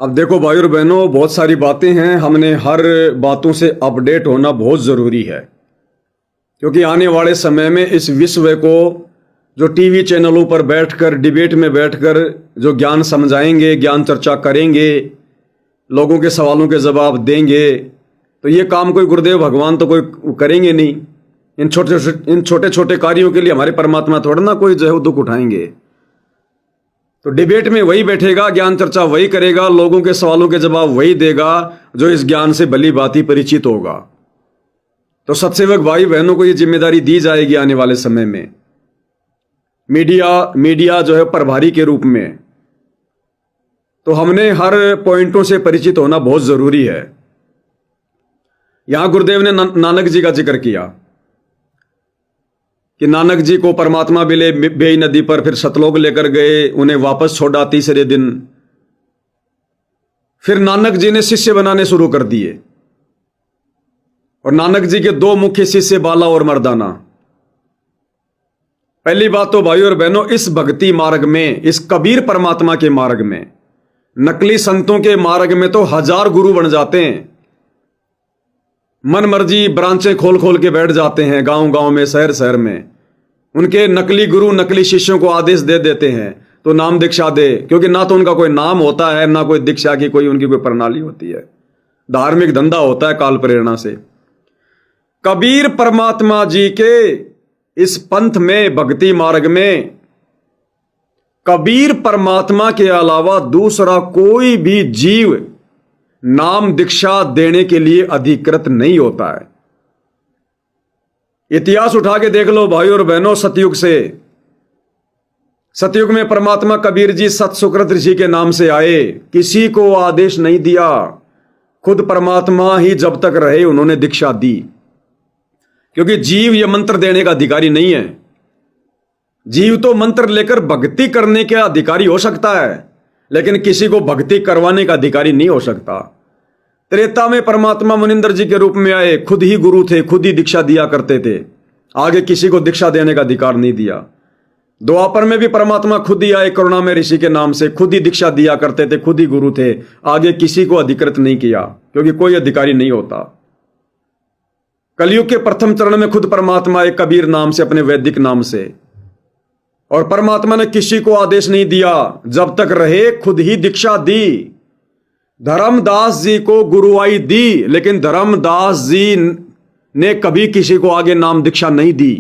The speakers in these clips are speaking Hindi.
अब देखो भाई और बहनों, बहुत सारी बातें हैं, हमने हर बातों से अपडेट होना बहुत ज़रूरी है, क्योंकि आने वाले समय में इस विश्व को जो टीवी चैनलों पर बैठकर डिबेट में बैठकर जो ज्ञान समझाएंगे, ज्ञान चर्चा करेंगे, लोगों के सवालों के जवाब देंगे, तो ये काम कोई गुरुदेव भगवान तो कोई करेंगे नहीं। इन छोटे छोटे कार्यों के लिए हमारे परमात्मा थोड़ा ना कोई जो है दुख उठाएंगे। तो डिबेट में वही बैठेगा, ज्ञान चर्चा वही करेगा, लोगों के सवालों के जवाब वही देगा जो इस ज्ञान से भली भांति परिचित होगा। तो सत्सेवक भाई बहनों को ये जिम्मेदारी दी जाएगी आने वाले समय में। मीडिया जो है प्रभारी के रूप में, तो हमने हर पॉइंटों से परिचित होना बहुत जरूरी है। यहां गुरुदेव ने नानक जी का जिक्र किया कि नानक जी को परमात्मा मिले बेई नदी पर, फिर सतलोक लेकर गए, उन्हें वापस छोड़ा तीसरे दिन। फिर नानक जी ने शिष्य बनाने शुरू कर दिए, और नानक जी के दो मुख्य शिष्य बाला और मर्दाना। पहली बात तो भाई और बहनों, इस भक्ति मार्ग में, इस कबीर परमात्मा के मार्ग में, नकली संतों के मार्ग में तो 1000 गुरु बन जाते हैं, मन मर्जी ब्रांचें खोल खोल के बैठ जाते हैं गांव गांव में, शहर शहर में। उनके नकली गुरु नकली शिष्यों को आदेश दे देते हैं तो नाम दीक्षा दे, क्योंकि ना तो उनका कोई नाम होता है, ना कोई दीक्षा की कोई उनकी कोई प्रणाली होती है। धार्मिक धंधा होता है काल प्रेरणा से। कबीर परमात्मा जी के इस पंथ में, भक्ति मार्ग में, कबीर परमात्मा के अलावा दूसरा कोई भी जीव नाम दीक्षा देने के लिए अधिकृत नहीं होता है। इतिहास उठा के देख लो भाई और बहनों, सतयुग से, सतयुग में परमात्मा कबीर जी सत सुकृत ऋषि के नाम से आए, किसी को आदेश नहीं दिया, खुद परमात्मा ही जब तक रहे उन्होंने दीक्षा दी। क्योंकि जीव यह मंत्र देने का अधिकारी नहीं है। जीव तो मंत्र लेकर भक्ति करने के अधिकारी हो सकता है, लेकिन किसी को भक्ति करवाने का अधिकारी नहीं हो सकता। त्रेता में परमात्मा मुनिंदर जी के रूप में आए, खुद ही गुरु थे, खुद ही दीक्षा दिया करते थे, आगे किसी को दीक्षा देने का अधिकार नहीं दिया। द्वापर में भी परमात्मा खुद ही आए, करुणामय ऋषि के नाम से, खुद ही दीक्षा दिया करते थे, खुद ही गुरु थे, आगे किसी को अधिकृत नहीं किया, क्योंकि कोई अधिकारी नहीं होता। कलयुग के प्रथम चरण में खुद परमात्मा एक कबीर नाम से, अपने वैदिक नाम से, और परमात्मा ने किसी को आदेश नहीं दिया, जब तक रहे खुद ही दीक्षा दी। धर्मदास जी को गुरुआई दी, लेकिन धर्मदास जी ने कभी किसी को आगे नाम दीक्षा नहीं दी,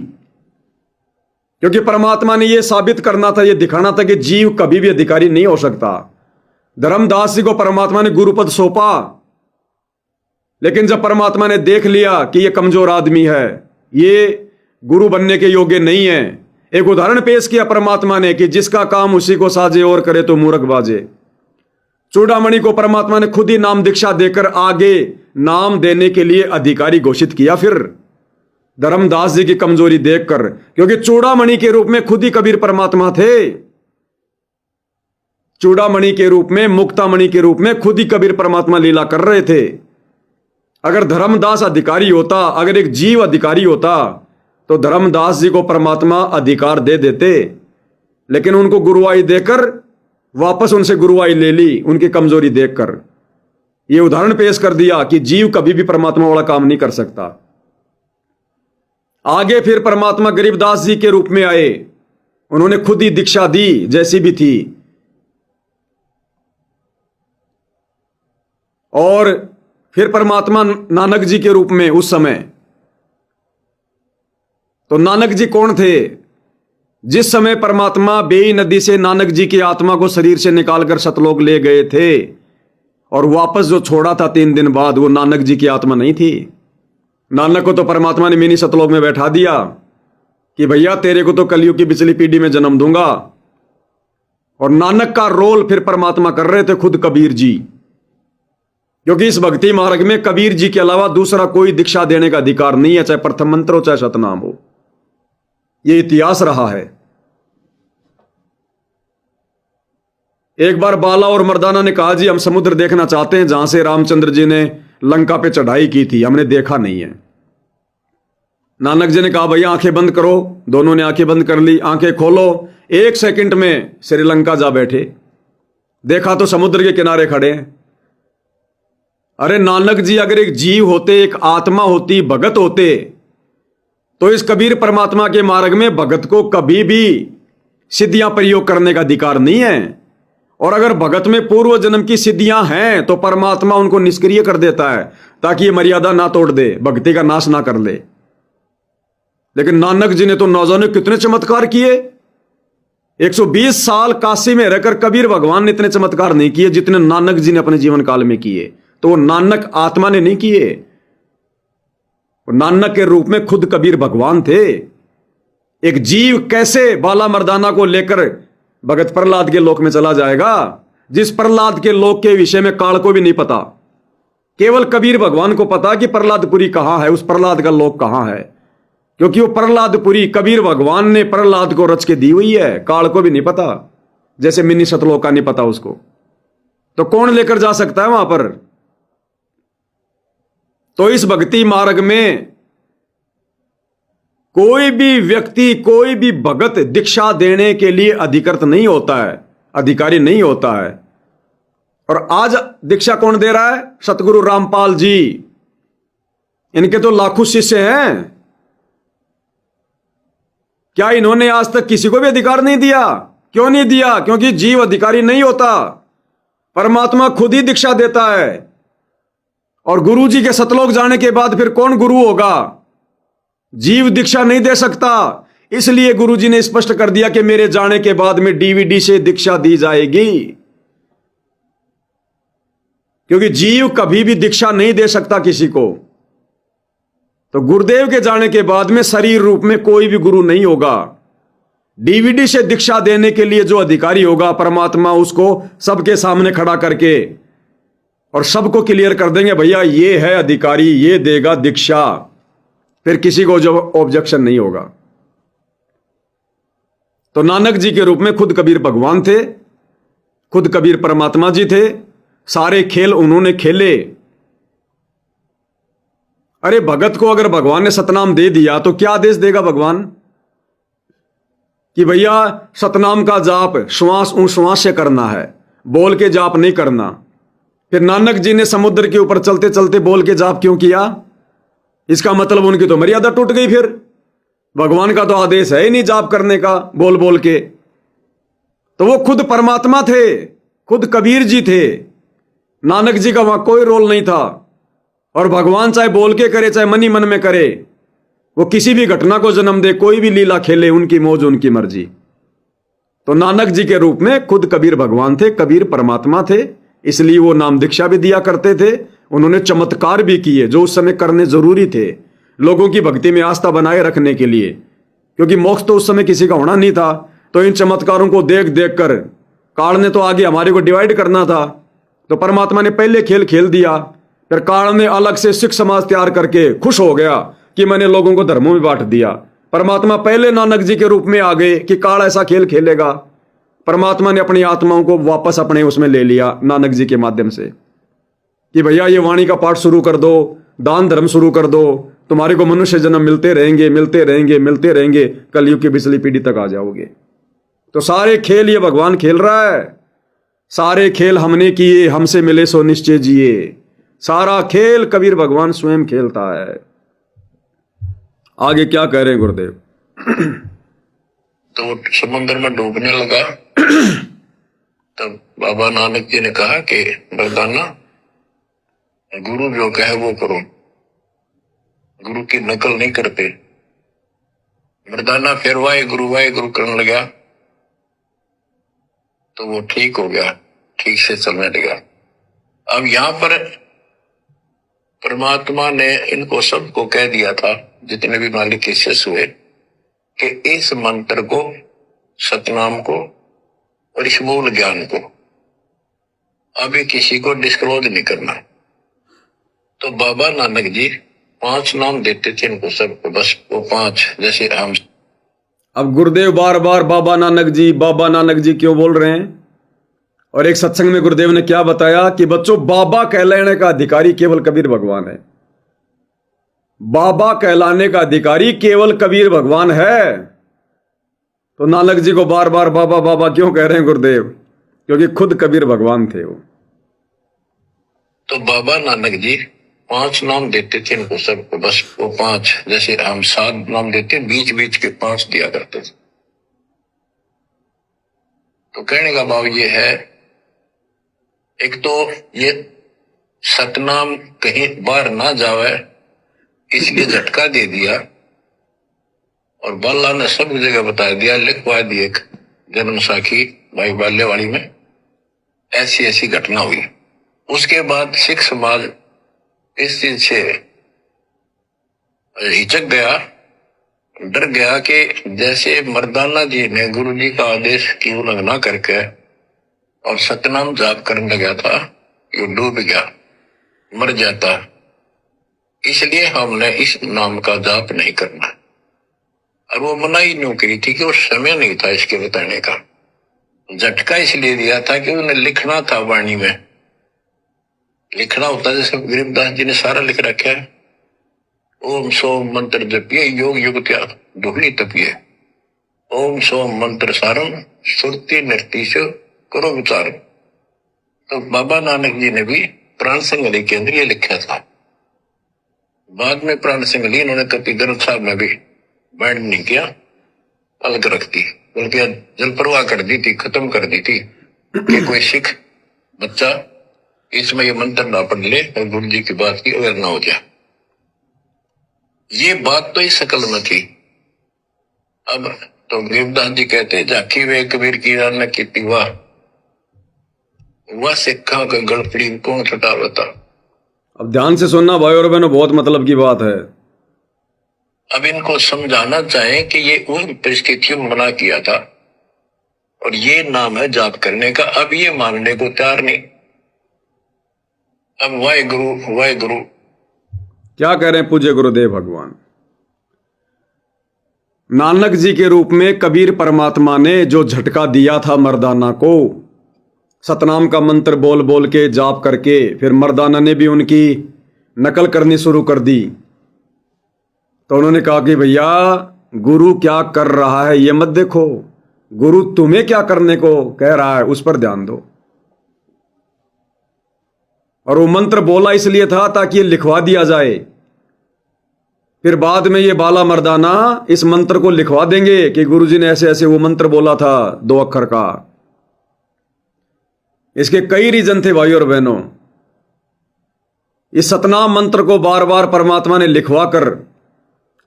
क्योंकि परमात्मा ने यह साबित करना था, यह दिखाना था कि जीव कभी भी अधिकारी नहीं हो सकता। धर्मदास जी को परमात्मा ने गुरुपद सौंपा, लेकिन जब परमात्मा ने देख लिया कि यह कमजोर आदमी है, ये गुरु बनने के योग्य नहीं है, एक उदाहरण पेश किया परमात्मा ने कि जिसका काम उसी को साजे और करे तो मूर्ख बाजे। चूड़ामणि को परमात्मा ने खुद ही नाम दीक्षा देकर आगे नाम देने के लिए अधिकारी घोषित किया। फिर धर्मदास जी की कमजोरी देखकर, क्योंकि चूड़ामणि के रूप में खुद ही कबीर परमात्मा थे, चूड़ामणि के रूप में, मुक्तामणि के रूप में खुद ही कबीर परमात्मा लीला कर रहे थे। अगर धर्मदास अधिकारी होता, अगर एक जीव अधिकारी होता, तो धर्मदास जी को परमात्मा अधिकार दे देते, लेकिन उनको गुरुआई देकर वापस उनसे गुरुआई ले ली, उनकी कमजोरी देखकर। यह उदाहरण पेश कर दिया कि जीव कभी भी परमात्मा वाला काम नहीं कर सकता। आगे फिर परमात्मा गरीबदास जी के रूप में आए, उन्होंने खुद ही दीक्षा दी जैसी भी थी, और फिर परमात्मा नानक जी के रूप में उस समय। तो नानक जी कौन थे? जिस समय परमात्मा बेई नदी से नानक जी की आत्मा को शरीर से निकालकर सतलोक ले गए थे, और वापस जो छोड़ा था 3 दिन बाद, वो नानक जी की आत्मा नहीं थी। नानक को तो परमात्मा ने मिनी सतलोक में बैठा दिया कि भैया तेरे को तो कलयुग की पिछली पीढ़ी में जन्म दूंगा, और नानक का रोल फिर परमात्मा कर रहे थे खुद कबीर जी, क्योंकि इस भक्ति मार्ग में कबीर जी के अलावा दूसरा कोई दीक्षा देने का अधिकार नहीं है, चाहे प्रथम मंत्र हो चाहे शतनाम हो। यह इतिहास रहा है। एक बार बाला और मर्दाना ने कहा, जी हम समुद्र देखना चाहते हैं जहां से रामचंद्र जी ने लंका पे चढ़ाई की थी, हमने देखा नहीं है। नानक जी ने कहा, भैया आंखें बंद करो। दोनों ने आंखें बंद कर ली। आंखें खोलो, 1 सेकंड में श्रीलंका जा बैठे। देखा तो समुद्र के किनारे खड़े हैं। अरे नानक जी अगर एक जीव होते, एक आत्मा होती, भगत होते, तो इस कबीर परमात्मा के मार्ग में भगत को कभी भी सिद्धियां प्रयोग करने का अधिकार नहीं है। और अगर भगत में पूर्व जन्म की सिद्धियां हैं तो परमात्मा उनको निष्क्रिय कर देता है ताकि ये मर्यादा ना तोड़ दे, भक्ति का नाश ना कर ले। लेकिन नानक जी ने तो न जाने कितने चमत्कार किए। 120 साल काशी में रहकर कबीर भगवान ने इतने चमत्कार नहीं किए जितने नानक जी ने अपने जीवन काल में किए। तो वो नानक आत्मा ने नहीं किए, वो नानक के रूप में खुद कबीर भगवान थे। एक जीव कैसे बाला मर्दाना को लेकर भगत प्रहलाद के लोक में चला जाएगा, जिस प्रहलाद के लोक के विषय में काल को भी नहीं पता। केवल कबीर भगवान को पता कि प्रहलादपुरी कहां है, उस प्रहलाद का लोक कहां है, क्योंकि वो प्रहलादपुरी कबीर भगवान ने प्रहलाद को रच के दी हुई है। काल को भी नहीं पता, जैसे मिनी सतलोक का नहीं पता उसको। तो कौन लेकर जा सकता है वहां पर? तो इस भक्ति मार्ग में कोई भी व्यक्ति, कोई भी भगत दीक्षा देने के लिए अधिकृत नहीं होता है, अधिकारी नहीं होता है। और आज दीक्षा कौन दे रहा है? सतगुरु रामपाल जी। इनके तो लाखों शिष्य हैं। क्या इन्होंने आज तक किसी को भी अधिकार नहीं दिया? क्यों नहीं दिया? क्योंकि जीव अधिकारी नहीं होता, परमात्मा खुद ही दीक्षा देता है। और गुरु जी के सतलोक जाने के बाद फिर कौन गुरु होगा? जीव दीक्षा नहीं दे सकता। इसलिए गुरु जी ने स्पष्ट कर दिया कि मेरे जाने के बाद में डीवीडी से दीक्षा दी जाएगी, क्योंकि जीव कभी भी दीक्षा नहीं दे सकता किसी को। तो गुरुदेव के जाने के बाद में शरीर रूप में कोई भी गुरु नहीं होगा। डीवीडी से दीक्षा देने के लिए जो अधिकारी होगा, परमात्मा उसको सबके सामने खड़ा करके और सबको क्लियर कर देंगे, भैया ये है अधिकारी, ये देगा दीक्षा। फिर किसी को जो ऑब्जेक्शन नहीं होगा। तो नानक जी के रूप में खुद कबीर भगवान थे, खुद कबीर परमात्मा जी थे। सारे खेल उन्होंने खेले। अरे भगत को अगर भगवान ने सतनाम दे दिया तो क्या आदेश देगा भगवान कि भैया सतनाम का जाप श्वास श्वास से करना है, बोल के जाप नहीं करना। फिर नानक जी ने समुद्र के ऊपर चलते चलते बोल के जाप क्यों किया? इसका मतलब उनकी तो मर्यादा टूट गई। फिर भगवान का तो आदेश है ही नहीं जाप करने का बोल बोल के। तो वो खुद परमात्मा थे, खुद कबीर जी थे। नानक जी का वहां कोई रोल नहीं था। और भगवान चाहे बोल के करे, चाहे मनी मन में करे, वो किसी भी घटना को जन्म दे, कोई भी लीला खेले, उनकी मौज उनकी मर्जी। तो नानक जी के रूप में खुद कबीर भगवान थे, कबीर परमात्मा थे। इसलिए वो नाम दीक्षा भी दिया करते थे। उन्होंने चमत्कार भी किए जो उस समय करने जरूरी थे, लोगों की भक्ति में आस्था बनाए रखने के लिए, क्योंकि मोक्ष तो उस समय किसी का होना नहीं था। तो इन चमत्कारों को देख देख कर काल ने तो आगे हमारे को डिवाइड करना था, तो परमात्मा ने पहले खेल खेल दिया। फिर काल ने अलग से सिख समाज तैयार करके खुश हो गया कि मैंने लोगों को धर्मों में बांट दिया। परमात्मा पहले नानक जी के रूप में आ गए कि काल ऐसा खेल खेलेगा। परमात्मा ने अपनी आत्माओं को वापस अपने उसमें ले लिया नानक जी के माध्यम से कि भैया ये वाणी का पाठ शुरू कर दो, दान धर्म शुरू कर दो, तुम्हारे को मनुष्य जन्म मिलते रहेंगे, मिलते रहेंगे, मिलते रहेंगे, कलयुग की पिछली पीढ़ी तक आ जाओगे। तो सारे खेल ये भगवान खेल रहा है। सारे खेल हमने किए, हमसे मिले सो निश्चय जिए। सारा खेल कबीर भगवान स्वयं खेलता है। आगे क्या कह रहे हैं गुरुदेव? तो समुद्र में डूबने लगा। तब बाबा नानक जी ने कहा कि मर्दाना, गुरु जो कहे वो करो, गुरु की नकल नहीं करते। मर्दाना फिर वाहे गुरु करने लगा तो वो ठीक हो गया, ठीक से चलने लगा। अब यहाँ पर परमात्मा ने इनको सबको कह दिया था, जितने भी मालिक के शिष्य हुए, कि इस मंत्र को, सतनाम को और इस मूल ज्ञान को अभी किसी को डिस्क्लोज नहीं करना। तो बाबा नानक जी 5 नाम देते थे इनको सबको, बस वो 5 जैसे हम। अब गुरुदेव बार बार बाबा नानक जी क्यों बोल रहे हैं? और एक सत्संग में गुरुदेव ने क्या बताया कि बच्चों, बाबा कहलाने का अधिकारी केवल कबीर भगवान है। बाबा कहलाने का अधिकारी केवल कबीर भगवान है। तो नानक जी को बार बार बाबा बाबा क्यों कह रहे हैं गुरुदेव? क्योंकि खुद कबीर भगवान थे वो। तो बाबा नानक जी 5 नाम देते थे इनको सबको, बस वो 5, जैसे हम 7 नाम देते, बीच बीच के 5 दिया करते थे। तो कहने का भाव ये है, एक तो ये सतनाम कहीं बाहर ना जावे इसलिए झटका दे दिया, और बाला ने सब जगह बता दिया, लिखवा दी एक जन्म साखी भाई बाल्यवाड़ी में ऐसी ऐसी घटना हुई। उसके बाद सिख समाज इस चीज से हिचक गया, डर गया कि जैसे मर्दाना जी ने गुरु जी का आदेश की उल्लंघना करके और सतनाम जाप करने लगा था, ये डूब गया, मर जाता, इसलिए हमने इस नाम का जाप नहीं करना। और वो मनाही न्यू करी थी कि वो समय नहीं था इसके बताने का। झटका इसलिए दिया था कि उन्हें लिखना था, वाणी में लिखना होता, जैसे गरीबदास जी ने सारा लिख रखा है, ओम सोम मंत्र जपिए योग युग त्याग दुहनी तपिए, ओम सोम मंत्र सारम सुरति निर्तीश करो विचार। तो बाबा नानक जी ने भी प्राण संगली के अंदर ये लिखा था। बाद में प्राण संगली इन्होंने कभी ग्रंथ साहब में भी बैंड नहीं किया, अलग रख दी, बल्कि जल प्रवाह कर दी थी, खत्म कर दी थी कि कोई सिख बच्चा इसमें ये मंत्र ना पढ़ ले और गुरु जी की बात की अवेयर ना हो जाए। ये बात तो इस शकल में थी। अब तो गरीबदास जी कहते, झाकी वे कबीर की रान की वाह, वह सिखा का गड़पड़ी कौन छटावता। अब ध्यान से सुनना भाई और बहनों, बहुत मतलब की बात है। अब इनको समझाना चाहें कि ये उन परिस्थितियों में मना किया था और ये नाम है जाप करने का। अब ये मानने को तैयार नहीं। अब वाहेगुरु वाहेगुरु क्या कह रहे हैं पूज्य गुरुदेव भगवान। नानक जी के रूप में कबीर परमात्मा ने जो झटका दिया था मर्दाना को, सतनाम का मंत्र बोल बोल के जाप करके, फिर मर्दाना ने भी उनकी नकल करनी शुरू कर दी। तो उन्होंने कहा कि भैया गुरु क्या कर रहा है ये मत देखो, गुरु तुम्हें क्या करने को कह रहा है उस पर ध्यान दो। और वो मंत्र बोला इसलिए था ताकि ये लिखवा दिया जाए, फिर बाद में ये बाला मर्दाना इस मंत्र को लिखवा देंगे कि गुरुजी ने ऐसे ऐसे वो मंत्र बोला था 2 अक्षर का। इसके कई रीजन थे भाई और बहनों। इस सतनाम मंत्र को बार बार परमात्मा ने लिखवा कर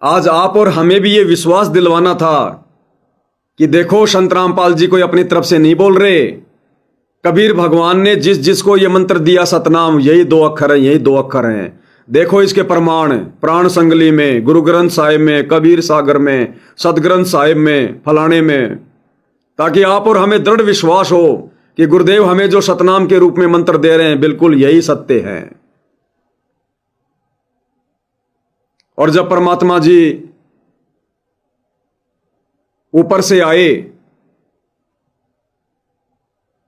आज आप और हमें भी ये विश्वास दिलवाना था कि देखो संत रामपाल जी कोई अपनी तरफ से नहीं बोल रहे, कबीर भगवान ने जिस जिसको ये मंत्र दिया सतनाम, यही 2 अक्षर हैं, यही 2 अक्षर हैं। देखो इसके प्रमाण प्राण संगली में, गुरु ग्रंथ साहिब में, कबीर सागर में, सदग्रंथ साहिब में, फलाने में, ताकि आप और हमें दृढ़ विश्वास हो कि गुरुदेव हमें जो सतनाम के रूप में मंत्र दे रहे हैं बिल्कुल यही सत्य है। और जब परमात्मा जी ऊपर से आए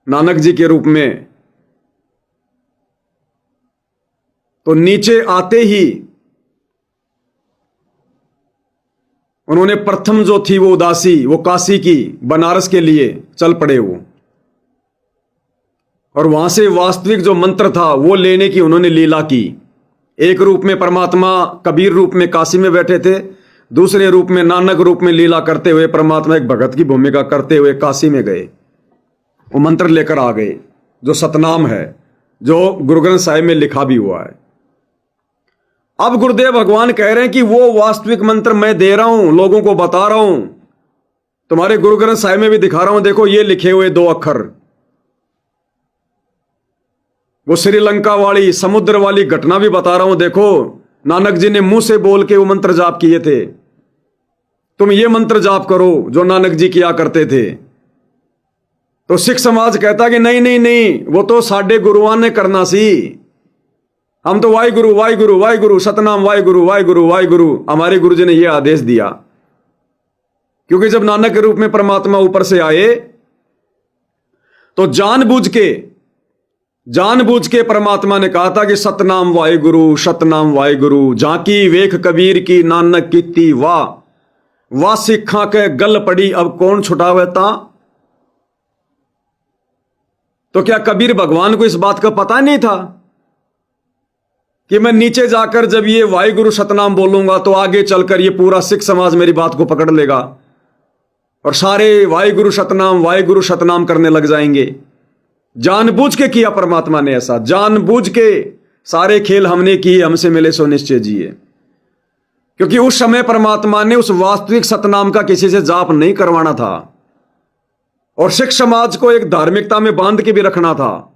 नानक जी के रूप में, तो नीचे आते ही उन्होंने प्रथम जो थी वो उदासी, वो काशी की, बनारस के लिए चल पड़े वो, और वहां से वास्तविक जो मंत्र था वो लेने की उन्होंने लीला की। एक रूप में परमात्मा कबीर रूप में काशी में बैठे थे, दूसरे रूप में नानक रूप में लीला करते हुए परमात्मा एक भगत की भूमिका करते हुए काशी में गए, वो मंत्र लेकर आ गए जो सतनाम है, जो गुरु ग्रंथ साहिब में लिखा भी हुआ है। अब गुरुदेव भगवान कह रहे हैं कि वो वास्तविक मंत्र मैं दे रहा हूं, लोगों को बता रहा हूं, तुम्हारे गुरु ग्रंथ साहिब में भी दिखा रहा हूं, देखो ये लिखे हुए 2 अक्षर। वो श्रीलंका वाली समुद्र वाली घटना भी बता रहा हूं, देखो नानक जी ने मुंह से बोल के वो मंत्र जाप किए थे, तुम ये मंत्र जाप करो जो नानक जी किया करते थे। तो सिख समाज कहता कि नहीं नहीं नहीं, वो तो साडे गुरुआं ने करना सी, हम तो वाहिगुरु वाहिगुरु वाहिगुरु सतनाम वाहिगुरु वाहिगुरु वाहिगुरु, हमारे गुरु जी ने यह आदेश दिया। क्योंकि जब नानक के रूप में परमात्मा ऊपर से आए तो जानबूझ के परमात्मा ने कहा था कि सतनाम वाहिगुरु, झांकी वेख कबीर की नानक कीती वाह सिखा के गल पड़ी अब कौन छुटावे ता। तो क्या कबीर भगवान को इस बात का पता नहीं था कि मैं नीचे जाकर जब ये वाहिगुरु सतनाम बोलूंगा तो आगे चलकर ये पूरा सिख समाज मेरी बात को पकड़ लेगा और सारे वाहिगुरु सतनाम करने लग जाएंगे। जानबूझ के किया परमात्मा ने ऐसा, जानबूझ के सारे खेल हमने किए, हमसे मिले सो निश्चय जिए। क्योंकि उस समय परमात्मा ने उस वास्तविक सतनाम का किसी से जाप नहीं करवाना था और सिख समाज को एक धार्मिकता में बांध के भी रखना था।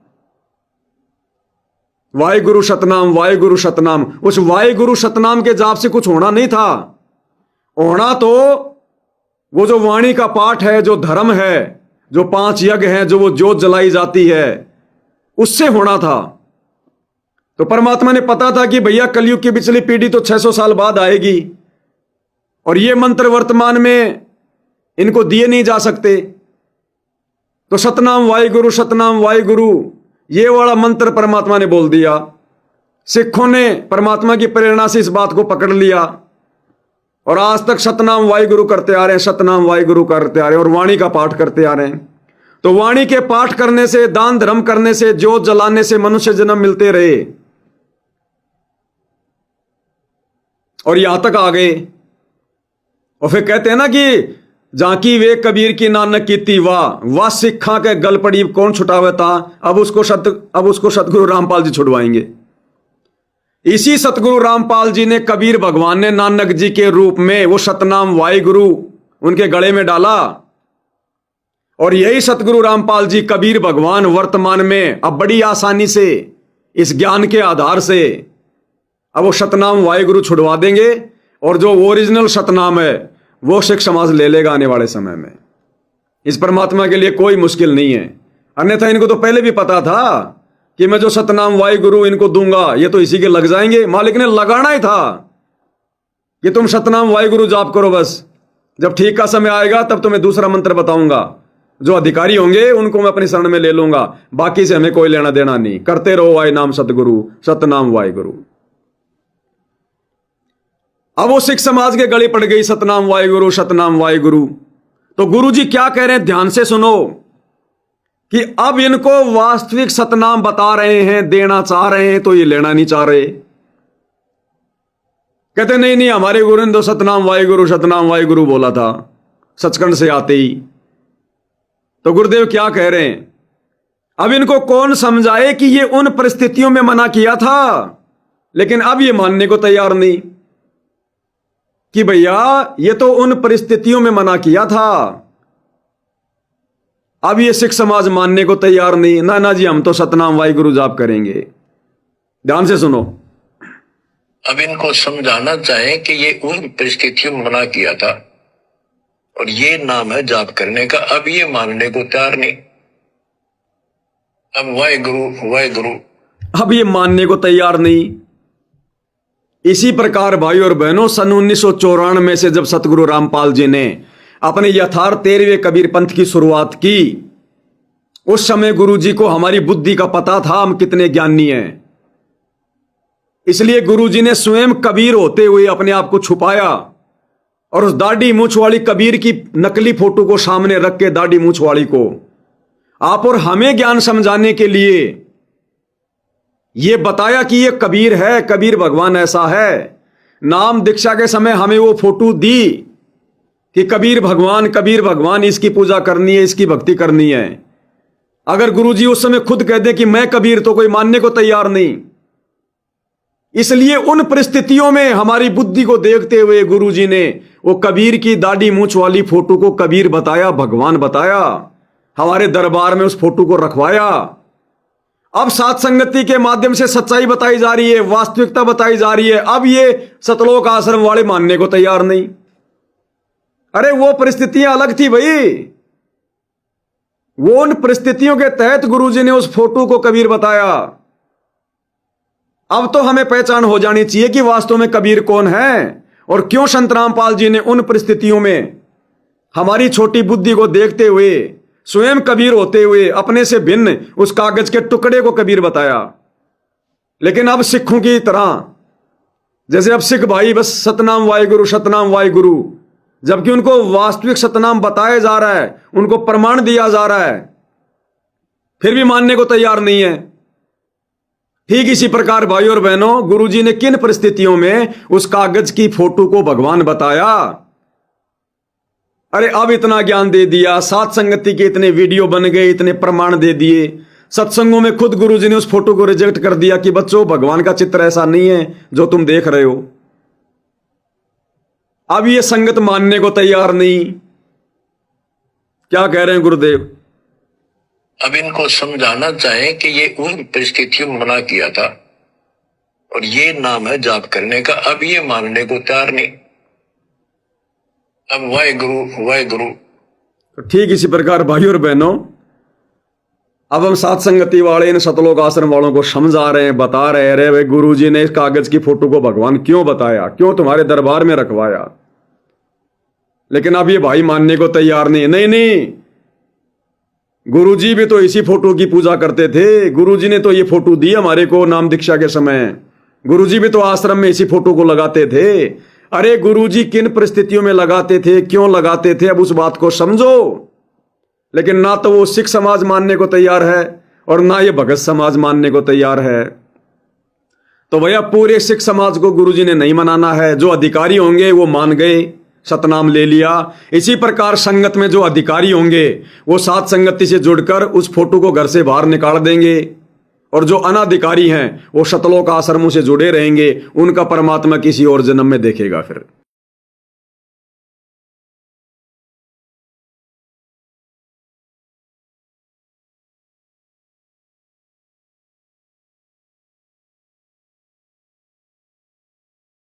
वाहिगुरु सतनाम, उस वाहिगुरु सतनाम के जाप से कुछ होना नहीं था। होना तो वो जो वाणी का पाठ है, जो धर्म है, जो 5 यज्ञ हैं, जो वो जोत जलाई जाती है, उससे होना था। तो परमात्मा ने पता था कि भैया कलयुग की पिछली पीढ़ी तो 600 साल बाद आएगी और ये मंत्र वर्तमान में इनको दिए नहीं जा सकते। तो सतनाम वाहिगुरु ये वाला मंत्र परमात्मा ने बोल दिया। सिखों ने परमात्मा की प्रेरणा से इस बात को पकड़ लिया और आज तक सतनाम वाहिगुरु करते आ रहे हैं और वाणी का पाठ करते आ रहे हैं। तो वाणी के पाठ करने से, दान धर्म करने से, जोत जलाने से मनुष्य जन्म मिलते रहे और यहां तक आ गए। और फिर कहते हैं ना कि जाकी वे कबीर की नानक कीती वाह सिखा के गल पड़ी कौन छुटावे था। अब उसको सतगुरु रामपाल जी छुड़वाएंगे। इसी सतगुरु रामपाल जी ने कबीर भगवान ने नानक जी के रूप में वो सतनाम वाहिगुरु उनके गले में डाला और यही सतगुरु रामपाल जी कबीर भगवान वर्तमान में अब बड़ी आसानी से इस ज्ञान के आधार से अब वो सतनाम वाहिगुरु छुड़वा देंगे और जो ओरिजिनल सतनाम है वो सिख समाज ले लेगा आने वाले समय में। इस परमात्मा के लिए कोई मुश्किल नहीं है। अन्यथा इनको तो पहले भी पता था कि मैं जो सतनाम वाहिगुरु इनको दूंगा ये तो इसी के लग जाएंगे। मालिक ने लगाना ही था कि तुम सतनाम वाहिगुरु जाप करो, बस जब ठीक का समय आएगा तब तुम्हें दूसरा मंत्र बताऊंगा। जो अधिकारी होंगे उनको मैं अपनी शरण में ले लूंगा, बाकी से हमें कोई लेना देना नहीं। करते रहो वाहि नाम सतगुरु, सतनाम वाहिगुरु। अब वो सिख समाज के गले पड़ गई सतनाम वाहिगुरु। तो गुरु जी क्या कह रहे हैं, ध्यान से सुनो कि अब इनको वास्तविक सतनाम बता रहे हैं, देना चाह रहे हैं, तो ये लेना नहीं चाह रहे। कहते नहीं हमारे गुरु ने तो सतनाम वाहिगुरु बोला था सचखंड से आते ही। तो गुरुदेव क्या कह रहे हैं, अब इनको कौन समझाए कि ये उन परिस्थितियों में मना किया था, लेकिन अब ये मानने को तैयार नहीं कि भैया ये तो उन परिस्थितियों में मना किया था। अब ये सिख समाज मानने को तैयार नहीं। ना जी, हम तो सतनाम वाहिगुरु जाप करेंगे। ध्यान से सुनो। अब इनको समझाना चाहे कि ये उन परिस्थितियों में मना किया था और ये नाम है जाप करने का। अब ये मानने को तैयार नहीं। अब वाहिगुरु अब ये मानने को तैयार नहीं। इसी प्रकार भाई और बहनों, सन 1994 से जब सतगुरु रामपाल जी ने अपने यथार्थ 13वें कबीर पंथ की शुरुआत की, उस समय गुरु जी को हमारी बुद्धि का पता था हम कितने ज्ञानी हैं। इसलिए गुरु जी ने स्वयं कबीर होते हुए अपने आप को छुपाया और उस दाढ़ी मूछ वाली कबीर की नकली फोटो को सामने रख के, दाढ़ी मूछ वाली को आप और हमें ज्ञान समझाने के लिए ये बताया कि ये कबीर है, कबीर भगवान ऐसा है। नाम दीक्षा के समय हमें वो फोटो दी कि कबीर भगवान इसकी पूजा करनी है, इसकी भक्ति करनी है। अगर गुरुजी उस समय खुद कह दे कि मैं कबीर, तो कोई मानने को तैयार नहीं। इसलिए उन परिस्थितियों में हमारी बुद्धि को देखते हुए गुरुजी ने वो कबीर की दाढ़ी मूछ वाली फोटो को कबीर बताया, भगवान बताया, हमारे दरबार में उस फोटो को रखवाया। अब सात संगति के माध्यम से सच्चाई बताई जा रही है, वास्तविकता बताई जा रही है। अब ये सतलोक आश्रम वाले मानने को तैयार नहीं। अरे वो परिस्थितियां अलग थी भाई। वो उन परिस्थितियों के तहत गुरुजी ने उस फोटो को कबीर बताया। अब तो हमें पहचान हो जानी चाहिए कि वास्तव में कबीर कौन है और क्यों संत रामपाल जी ने उन परिस्थितियों में हमारी छोटी बुद्धि को देखते हुए, स्वयं कबीर होते हुए, अपने से भिन्न उस कागज के टुकड़े को कबीर बताया। लेकिन अब सिखों की तरह, जैसे अब सिख भाई बस सतनाम वाहिगुरु, जबकि उनको वास्तविक सतनाम बताया जा रहा है, उनको प्रमाण दिया जा रहा है, फिर भी मानने को तैयार नहीं है। ठीक इसी प्रकार भाई और बहनों, गुरुजी ने किन परिस्थितियों में उस कागज की फोटो को भगवान बताया। अरे अब इतना ज्ञान दे दिया, सात संगति के इतने वीडियो बन गए, इतने प्रमाण दे दिए, सत्संगों में खुद गुरुजी ने उस फोटो को रिजेक्ट कर दिया कि बच्चों भगवान का चित्र ऐसा नहीं है जो तुम देख रहे हो। अब ये संगत मानने को तैयार नहीं। क्या कह रहे हैं गुरुदेव? अब इनको समझाना चाहे कि ये उन परिस्थितियों में मना किया था और ये नाम है जाप करने का। अब ये मानने को तैयार नहीं। अब वाहेगुरु वाहेगुरु। तो ठीक इसी प्रकार भाई और बहनों, अब हम सात संगति वाले इन सतलोक आश्रम वालों को समझा रहे हैं, बता रहे हैं, भाई गुरुजी ने इस कागज की फोटो को भगवान क्यों बताया, क्यों तुम्हारे दरबार में रखवाया। लेकिन अब ये भाई मानने को तैयार नहीं। नहीं नहीं, गुरुजी भी तो इसी फोटो की पूजा करते थे। गुरुजी ने तो ये फोटो दी हमारे को नाम दीक्षा के समय। गुरुजी भी तो आश्रम में इसी फोटो को लगाते थे। अरे गुरुजी किन परिस्थितियों में लगाते थे, क्यों लगाते थे, अब उस बात को समझो। लेकिन ना तो वो सिख समाज मानने को तैयार है और ना ये भगत समाज मानने को तैयार है। तो भैया पूरे सिख समाज को गुरुजी ने नहीं मनाना है। जो अधिकारी होंगे वो मान गए, सतनाम ले लिया। इसी प्रकार संगत में जो अधिकारी होंगे वो सात संगति से जुड़कर उस फोटो को घर से बाहर निकाल देंगे, और जो अनाधिकारी हैं वो सतलोक आश्रमों से जुड़े रहेंगे। उनका परमात्मा किसी और जन्म में देखेगा फिर।